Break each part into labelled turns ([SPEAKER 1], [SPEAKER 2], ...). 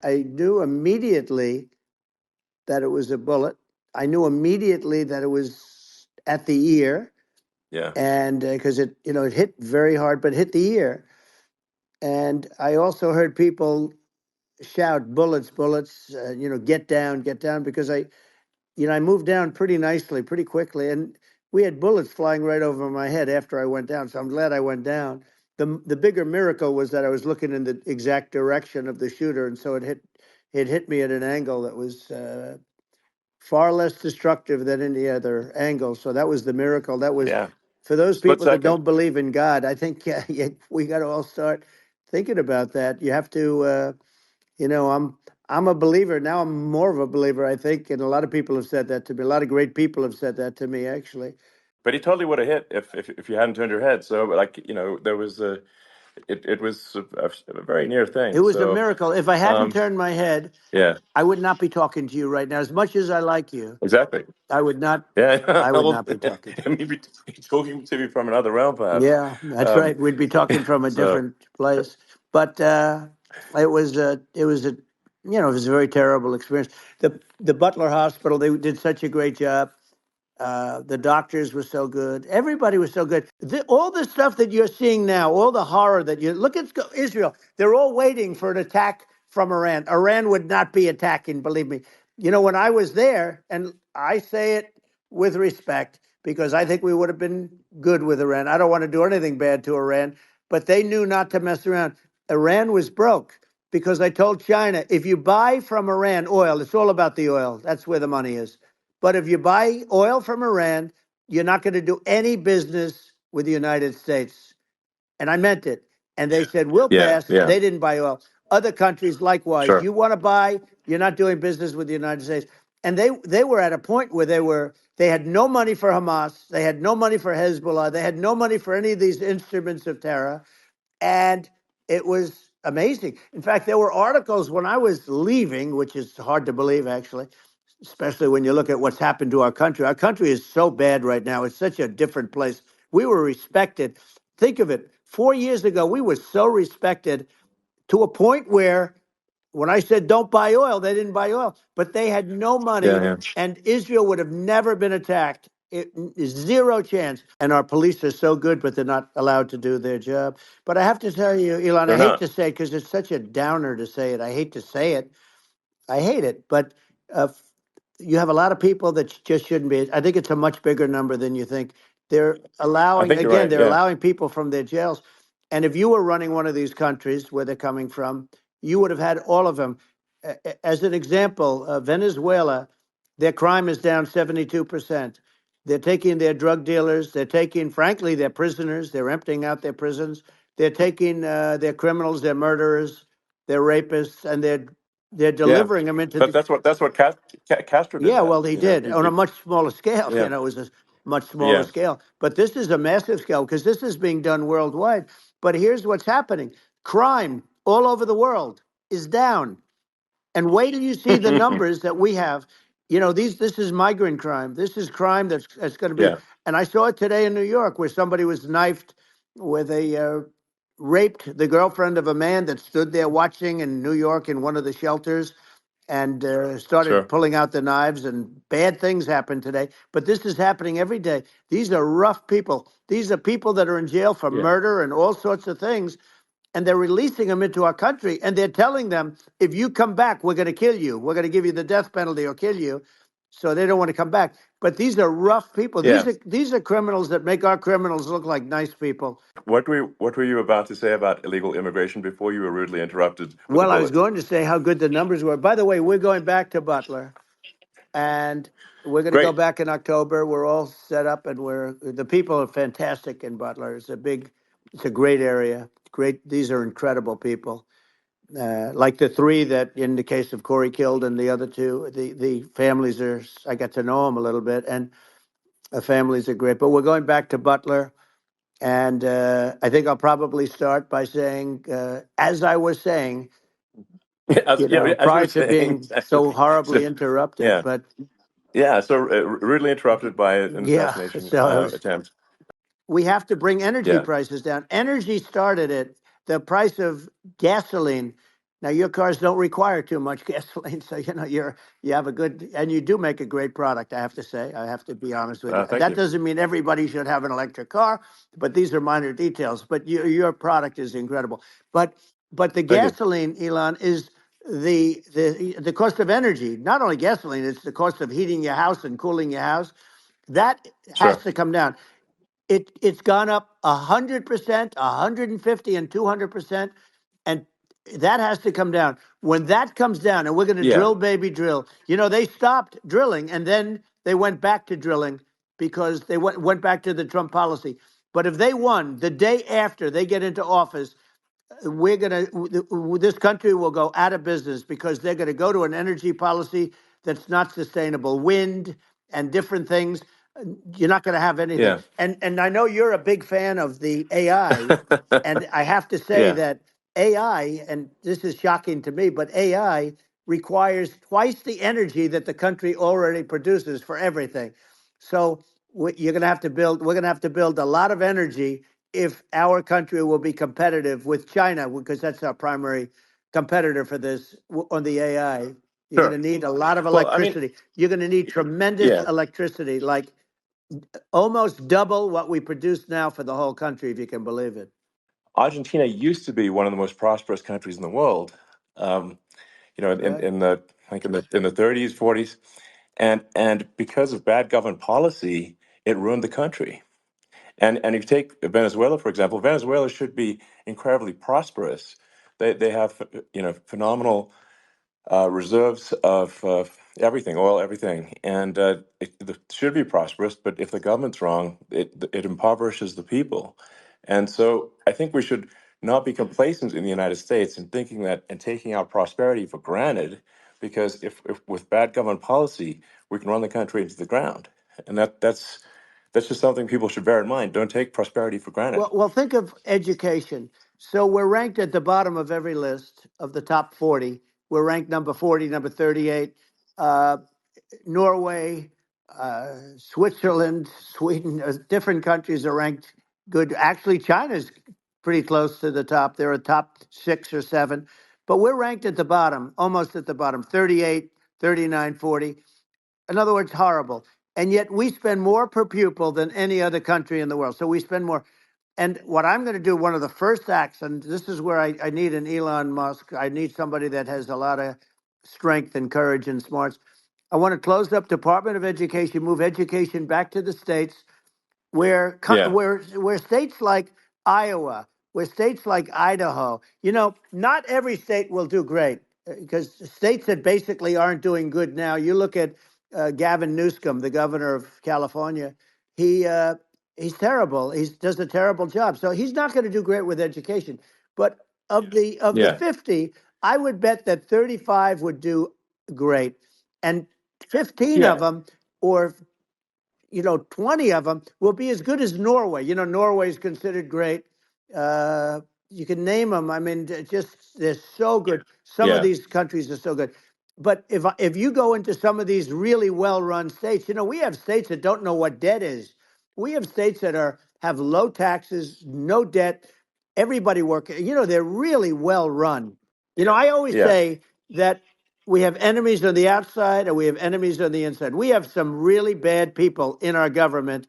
[SPEAKER 1] I knew immediately that it was a bullet. I knew immediately that it was at the ear,
[SPEAKER 2] Yeah.
[SPEAKER 1] and because it hit very hard, but hit the ear. And I also heard people shout, "Bullets, bullets!" Get down, because I moved down pretty nicely, pretty quickly, and we had bullets flying right over my head after I went down. So I'm glad I went down. The bigger miracle was that I was looking in the exact direction of the shooter, and so it hit me at an angle that was far less destructive than any other angle. So that was the miracle. That was
[SPEAKER 2] Yeah.
[SPEAKER 1] for those
[SPEAKER 2] Split
[SPEAKER 1] people that
[SPEAKER 2] second.
[SPEAKER 1] don't believe in God. I think we got to all start thinking about that. You have to. I'm a believer now. I'm more of a believer, I think, and a lot of people have said that to me. A lot of great people have said that to me, actually.
[SPEAKER 2] But he totally would have hit if you hadn't turned your head. So, there was it was a very near
[SPEAKER 1] It
[SPEAKER 2] thing.
[SPEAKER 1] was a
[SPEAKER 2] So,
[SPEAKER 1] miracle. If I hadn't turned my head,
[SPEAKER 2] yeah,
[SPEAKER 1] I would not be talking to you right now. As much as I like you,
[SPEAKER 2] exactly.
[SPEAKER 1] I would not.
[SPEAKER 2] Yeah.
[SPEAKER 1] I would
[SPEAKER 2] Well,
[SPEAKER 1] not be talking to you.
[SPEAKER 2] maybe talking to me from another realm, perhaps.
[SPEAKER 1] Yeah, that's
[SPEAKER 2] Um,
[SPEAKER 1] right. We'd be talking from a
[SPEAKER 2] so
[SPEAKER 1] different place. But it was a very terrible experience. The Butler Hospital, they did such a great job. The doctors were so good. Everybody was so good. All the stuff that you're seeing now, all the horror that you look at Israel, they're all waiting for an attack from Iran. Iran would not be attacking, believe me. When I was there, and I say it with respect because I think we would have been good with Iran. I don't want to do anything bad to Iran, but they knew not to mess around. Iran was broke because I told China, if you buy from Iran oil, it's all about the oil. That's where the money is. But if you buy oil from Iran, you're not going to do any business with the United States. And I meant it. And they said, we'll
[SPEAKER 2] yeah,
[SPEAKER 1] pass.
[SPEAKER 2] yeah,
[SPEAKER 1] They didn't buy oil. Other countries, likewise.
[SPEAKER 2] sure.
[SPEAKER 1] You want to buy, you're not doing business with the United States. And they were at a point where they had no money for Hamas. They had no money for Hezbollah. They had no money for any of these instruments of terror. And it was amazing. In fact, there were articles when I was leaving, which is hard to believe, actually, especially when you look at what's happened to our country. Our country is so bad right now. It's such a different place. We were respected. Think of it. 4 years ago, we were so respected to a point where when I said don't buy oil, they didn't buy oil, but they had no
[SPEAKER 2] Yeah,
[SPEAKER 1] money,
[SPEAKER 2] yeah.
[SPEAKER 1] and Israel would have never been attacked. Zero chance. And our police are so good, but they're not allowed to do their job. But I have to tell you, Elon, I
[SPEAKER 2] They're
[SPEAKER 1] hate
[SPEAKER 2] not.
[SPEAKER 1] to say it because it's such a downer to say it. I hate to say it. I hate it. But uh, you have a lot of people that just shouldn't be. I think it's a much bigger number than you think. They're
[SPEAKER 2] I
[SPEAKER 1] allowing,
[SPEAKER 2] think you're
[SPEAKER 1] again,
[SPEAKER 2] right.
[SPEAKER 1] they're
[SPEAKER 2] Yeah.
[SPEAKER 1] allowing people from their jails. And if you were running one of these countries where they're coming from, you would have had all of them. As an example, Venezuela, their crime is down 72%. They're taking their drug dealers, they're taking, frankly, their prisoners, they're emptying out their prisons. They're taking their criminals, their murderers, their rapists, and they're
[SPEAKER 2] Yeah.
[SPEAKER 1] delivering them into
[SPEAKER 2] But
[SPEAKER 1] the.
[SPEAKER 2] that's what Castro did
[SPEAKER 1] Yeah,
[SPEAKER 2] that.
[SPEAKER 1] well, he did on a
[SPEAKER 2] He
[SPEAKER 1] much smaller scale.
[SPEAKER 2] yeah.
[SPEAKER 1] It was a much smaller
[SPEAKER 2] Yeah.
[SPEAKER 1] scale. But this is a massive scale because this is being done worldwide. But here's what's happening: crime all over the world is down. And wait till you see the numbers that we have. This is migrant crime. This is crime that's going to be.
[SPEAKER 2] Yeah.
[SPEAKER 1] And I saw it today in New York where somebody was knifed with raped the girlfriend of a man that stood there watching in New York in one of the shelters and started
[SPEAKER 2] Sure.
[SPEAKER 1] pulling out the knives, and bad things happen today. But this is happening every day. These are rough people. These are people that are in jail for
[SPEAKER 2] Yeah.
[SPEAKER 1] murder and all sorts of things, and they're releasing them into our country, and they're telling them, if you come back, we're going to kill you. We're going to give you the death penalty or kill you. So they don't want to come back. But these are rough people.
[SPEAKER 2] Yeah.
[SPEAKER 1] These are criminals that make our criminals look like nice people.
[SPEAKER 2] What were you about to say about illegal immigration before you were rudely interrupted with a
[SPEAKER 1] Well, I was
[SPEAKER 2] bullet?
[SPEAKER 1] going to say how good the numbers were. By the way, we're going back to Butler, and we're going to go
[SPEAKER 2] Great.
[SPEAKER 1] back in October. We're all set up, and the people are fantastic in Butler. It's a great area. Great. These are incredible people. Like the three that, in the case of Corey killed, and the other two, the families are. I got to know them a little bit, and the families are great. But we're going back to Butler, and I think I'll probably start by saying, as I was saying,
[SPEAKER 2] As you were
[SPEAKER 1] prior to
[SPEAKER 2] saying,
[SPEAKER 1] being so
[SPEAKER 2] so,
[SPEAKER 1] horribly interrupted.
[SPEAKER 2] yeah,
[SPEAKER 1] But
[SPEAKER 2] yeah. So rudely interrupted by an
[SPEAKER 1] yeah,
[SPEAKER 2] assassination
[SPEAKER 1] so
[SPEAKER 2] attempt.
[SPEAKER 1] we have to bring energy
[SPEAKER 2] Yeah.
[SPEAKER 1] prices down. Energy started it. The price of gasoline Now your cars don't require too much gasoline, so you have a good, and you do make a great product. I have to say, I have to be honest with you.
[SPEAKER 2] Thank
[SPEAKER 1] That
[SPEAKER 2] you.
[SPEAKER 1] doesn't mean everybody should have an electric car, but these are minor details. But your product is incredible. But the
[SPEAKER 2] Thank you.
[SPEAKER 1] gasoline, Elon, is the cost of energy. Not only gasoline, it's the cost of heating your house and cooling your house. That has
[SPEAKER 2] Sure.
[SPEAKER 1] to come down. It's gone up 100%, 150, and 200%, and that has to come down. When that comes down, and we're going to
[SPEAKER 2] Yeah.
[SPEAKER 1] drill, baby, drill. They stopped drilling, and then they went back to drilling because they went back to the Trump policy. But if they won the day after they get into office, this country will go out of business because they're going to go to an energy policy that's not sustainable. Wind and different things. You're not going to have anything.
[SPEAKER 2] Yeah.
[SPEAKER 1] And I know you're a big fan of the AI, and I have to say
[SPEAKER 2] Yeah.
[SPEAKER 1] that AI, and this is shocking to me, but AI requires twice the energy that the country already produces for everything. So you're going to have to build. We're going to have to build a lot of energy if our country will be competitive with China, because that's our primary competitor for this on the AI. You're going
[SPEAKER 2] Sure.
[SPEAKER 1] to need a lot of
[SPEAKER 2] Well, I mean,
[SPEAKER 1] electricity. You're going to need tremendous
[SPEAKER 2] yeah.
[SPEAKER 1] electricity, like almost double what we produce now for the whole country, if you can believe it.
[SPEAKER 2] Argentina used to be one of the most prosperous countries in the world. Um,
[SPEAKER 1] Right.
[SPEAKER 2] in the like in the 30s, 40s, and because of bad government policy, it ruined the country. And if you take Venezuela, for example, Venezuela should be incredibly prosperous. They have phenomenal reserves of everything, oil, everything, and it should be prosperous. But if the government's wrong, it impoverishes the people. And so I think we should not be complacent in the United States in thinking that and taking our prosperity for granted, because if with bad government policy, we can run the country into the ground, and that's just something people should bear in mind. Don't take prosperity for granted.
[SPEAKER 1] Well, think of education. So we're ranked at the bottom of every list of the top 40. We're ranked number 40, number 38. Uh, Norway, Switzerland, Sweden, different countries are ranked good. Actually, China's pretty close to the top. They're a top 6 or 7, but we're ranked at the bottom, almost at the bottom, 38, 39, 40. In other words, horrible. And yet we spend more per pupil than any other country in the world. So we spend more. And what I'm going to do, one of the first acts, and this is where I need an Elon Musk. I need somebody that has a lot of strength and courage and smarts. I want to close up Department of Education, move education back to the states,
[SPEAKER 2] Yeah,
[SPEAKER 1] where states like Iowa, where states like Idaho, not every state will do great, because states that basically aren't doing good now. You look at Gavin Newsom, the governor of California. He he's terrible. He does a terrible job. So he's not going to do great with education. But of the
[SPEAKER 2] yeah,
[SPEAKER 1] 50, I would bet that 35 would do great, and 15 of
[SPEAKER 2] yeah,
[SPEAKER 1] them, or 20 of them will be as good as Norway. Norway is considered great. You can name them. I mean, they're so good. Some of
[SPEAKER 2] yeah,
[SPEAKER 1] these countries are so good. But if you go into some of these really well-run states, we have states that don't know what debt is. We have states that have low taxes, no debt, everybody working. They're really well run. I always
[SPEAKER 2] yeah,
[SPEAKER 1] say that we have enemies on the outside and we have enemies on the inside. We have some really bad people in our government,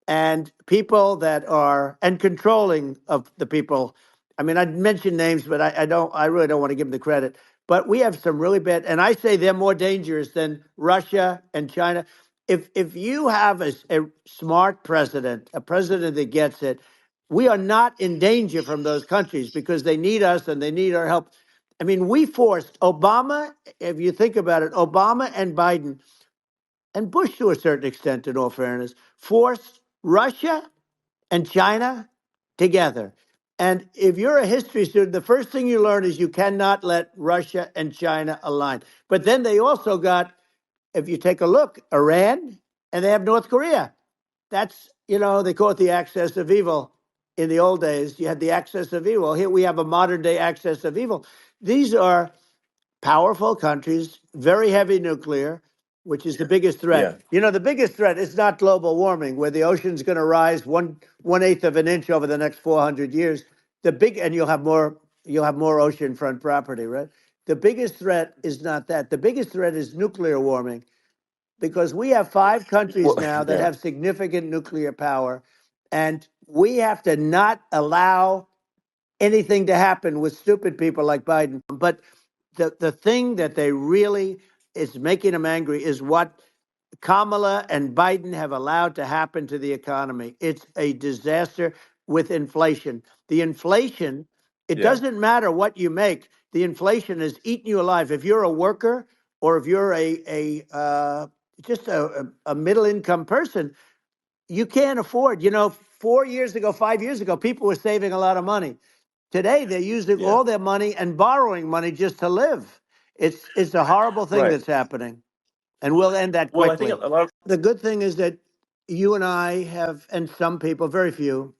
[SPEAKER 1] and people that are and controlling of the people. I mean, I'd mention names, but I really don't want to give them the credit. But we have some really bad, and I say they're more dangerous than Russia and China. If you have a smart president, a president that gets it, we are not in danger from those countries because they need us and they need our help. I mean, we forced Obama, if you think about it, Obama and Biden and Bush, to a certain extent, in all fairness, forced Russia and China together. And if you're a history student, the first thing you learn is you cannot let Russia and China align. But then they also got, if you take a look, Iran, and they have North Korea. That's, they call it the axis of evil. In the old days, you had the axis of evil. Here we have a modern day axis of evil. These are powerful countries, very heavy nuclear, which is the biggest threat.
[SPEAKER 2] yeah,
[SPEAKER 1] The biggest threat is not global warming, where the ocean's going to rise one eighth of an inch over the next 400 years. And you'll have more you'll have more oceanfront property, right? The biggest threat is not that. The biggest threat is nuclear warming, because we have 5 countries
[SPEAKER 2] Well,
[SPEAKER 1] now that
[SPEAKER 2] yeah,
[SPEAKER 1] have significant nuclear power, and we have to not allow anything to happen with stupid people like Biden. But the thing that they really is making them angry is what Kamala and Biden have allowed to happen to the economy. It's a disaster with inflation. The inflation, it
[SPEAKER 2] yeah,
[SPEAKER 1] doesn't matter what you make. The inflation is eating you alive. If you're a worker or if you're just a middle income person, you can't afford. 4 years ago, 5 years ago, people were saving a lot of money. Today, they're using
[SPEAKER 2] yeah.
[SPEAKER 1] all their money and borrowing money just to live. It's a horrible thing
[SPEAKER 2] Right.
[SPEAKER 1] that's happening, and we'll end that
[SPEAKER 2] Well, I think
[SPEAKER 1] quickly.
[SPEAKER 2] a lot of
[SPEAKER 1] The good thing is that you and I have, and some people, very few,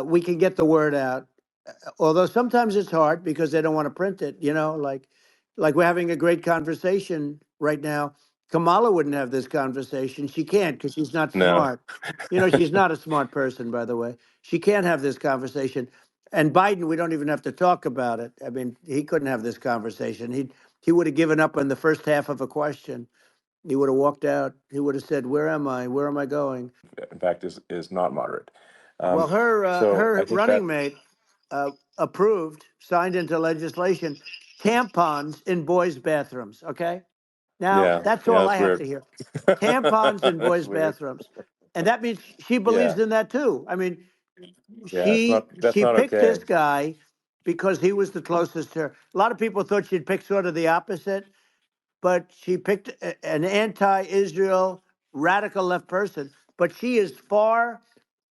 [SPEAKER 1] we can get the word out. Although sometimes it's hard because they don't want to print it. Like we're having a great conversation right now. Kamala wouldn't have this conversation. She can't because she's not
[SPEAKER 2] no.
[SPEAKER 1] smart. She's not a smart person, by the way. She can't have this conversation. And Biden, we don't even have to talk about it. I mean, he couldn't have this conversation. He would have given up on the first half of a question. He would have walked out. He would have said, "Where am I? Where am I going?"
[SPEAKER 2] In fact, is not moderate.
[SPEAKER 1] Well,
[SPEAKER 2] So I
[SPEAKER 1] her
[SPEAKER 2] think that
[SPEAKER 1] running mate approved, signed into legislation, tampons in boys' bathrooms. Okay, now
[SPEAKER 2] yeah,
[SPEAKER 1] that's
[SPEAKER 2] yeah,
[SPEAKER 1] all I
[SPEAKER 2] that's
[SPEAKER 1] have
[SPEAKER 2] weird.
[SPEAKER 1] to hear. Tampons in
[SPEAKER 2] That's
[SPEAKER 1] boys'
[SPEAKER 2] weird.
[SPEAKER 1] bathrooms, and that means she
[SPEAKER 2] Yeah,
[SPEAKER 1] believes in that too. I mean,
[SPEAKER 2] yeah, that's
[SPEAKER 1] she
[SPEAKER 2] not
[SPEAKER 1] picked
[SPEAKER 2] okay.
[SPEAKER 1] this guy because he was the closest to her. A lot of people thought she'd pick sort of the opposite, but she picked an anti-Israel radical left person. But she is far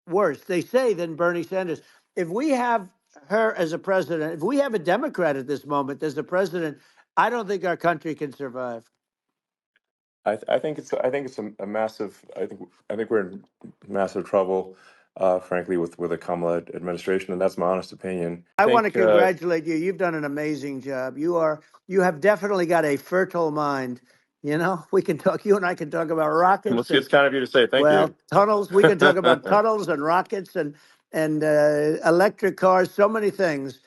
[SPEAKER 1] worse, they say, than Bernie Sanders. If we have her as a president, if we have a Democrat at this moment as the president, I don't think our country can survive.
[SPEAKER 2] I think it's a massive. I think we're in massive trouble, frankly, with the Kamala administration, and that's my honest opinion. I
[SPEAKER 1] I want to
[SPEAKER 2] think,
[SPEAKER 1] congratulate you. You've done an amazing job. You have definitely got a fertile mind. We can talk. You and I can talk about
[SPEAKER 2] well,
[SPEAKER 1] rockets and
[SPEAKER 2] it's kind of you to say. Thank you.
[SPEAKER 1] well, tunnels. We can talk about tunnels and rockets and electric cars. So many things.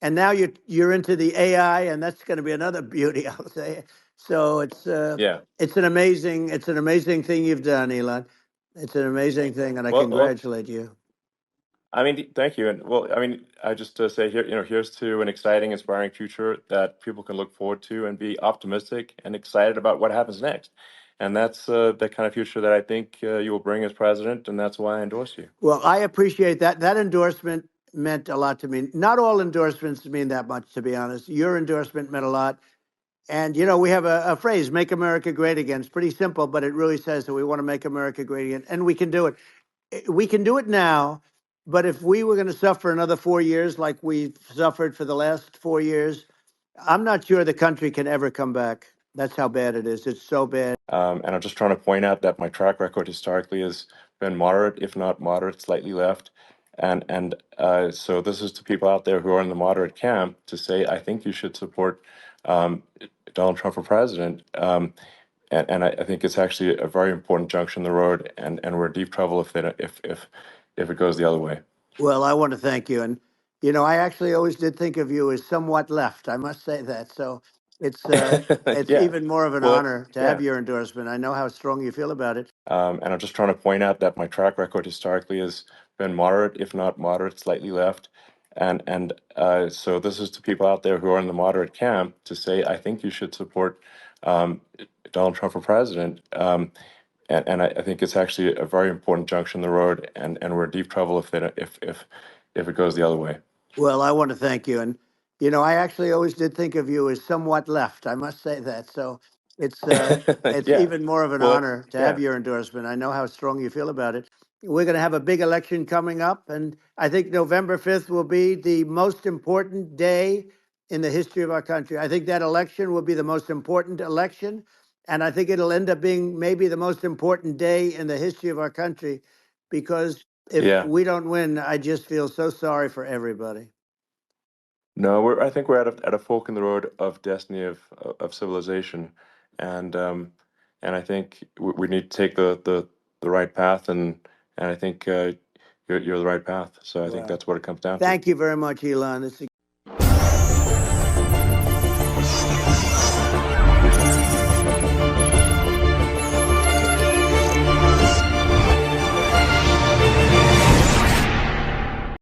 [SPEAKER 1] And now you're into the AI, and that's going to be another beauty, I'll say. So
[SPEAKER 2] Yeah.
[SPEAKER 1] it's an amazing thing you've done, Elon. It's an amazing thing, and I
[SPEAKER 2] Well,
[SPEAKER 1] congratulate you.
[SPEAKER 2] I mean, thank you. And well, I mean, I just say here, here's to an exciting, inspiring future that people can look forward to and be optimistic and excited about what happens next. And that's the kind of future that I think you will bring as president, and that's why I endorse you.
[SPEAKER 1] Well, I appreciate that. That endorsement meant a lot to me. Not all endorsements mean that much, to be honest. Your endorsement meant a lot. And, we have a phrase, make America great again. It's pretty simple, but it really says that we want to make America great again. And we can do it. We can do it now. But if we were going to suffer another 4 years like we've suffered for the last 4 years, I'm not sure the country can ever come back. That's how bad it is. It's so bad.
[SPEAKER 2] And I'm just trying to point out that my track record historically has been moderate, if not moderate, slightly left. And so this is to people out there who are in the moderate camp to say, I think you should support um, Donald Trump for president. And I think it's actually a very important junction in the road, and we're in deep trouble if it goes the other way.
[SPEAKER 1] Well, I want to thank you. And, I actually always did think of you as somewhat left. I must say that. So it's
[SPEAKER 2] Yeah.
[SPEAKER 1] even more of an
[SPEAKER 2] Well,
[SPEAKER 1] honor to have
[SPEAKER 2] yeah.
[SPEAKER 1] your endorsement. I know how strong you feel about it.
[SPEAKER 2] And I'm just trying to point out that my track record historically has been moderate, if not moderate, slightly left. And so this is to people out there who are in the moderate camp to say, I think you should support um, Donald Trump for president. And I think it's actually a very important junction in the road, and we're in deep trouble if it goes the other way.
[SPEAKER 1] Well, I want to thank you. And, I actually always did think of you as somewhat left. I must say that. So it's
[SPEAKER 2] Yeah.
[SPEAKER 1] even more of an
[SPEAKER 2] Well,
[SPEAKER 1] honor to have
[SPEAKER 2] yeah.
[SPEAKER 1] your endorsement. I know how strong you feel about it. We're going to have a big election coming up. And I think November 5th will be the most important day in the history of our country. I think that election will be the most important election. And I think it'll end up being maybe the most important day in the history of our country because if
[SPEAKER 2] Yeah.
[SPEAKER 1] we don't win, I just feel so sorry for everybody.
[SPEAKER 2] No, I think we're at a fork in the road of destiny of civilization, and I think we need to take the right path, and I think you're the right path. So I think
[SPEAKER 1] Well,
[SPEAKER 2] that's what it comes down to.
[SPEAKER 1] thank you very much, Elon. It's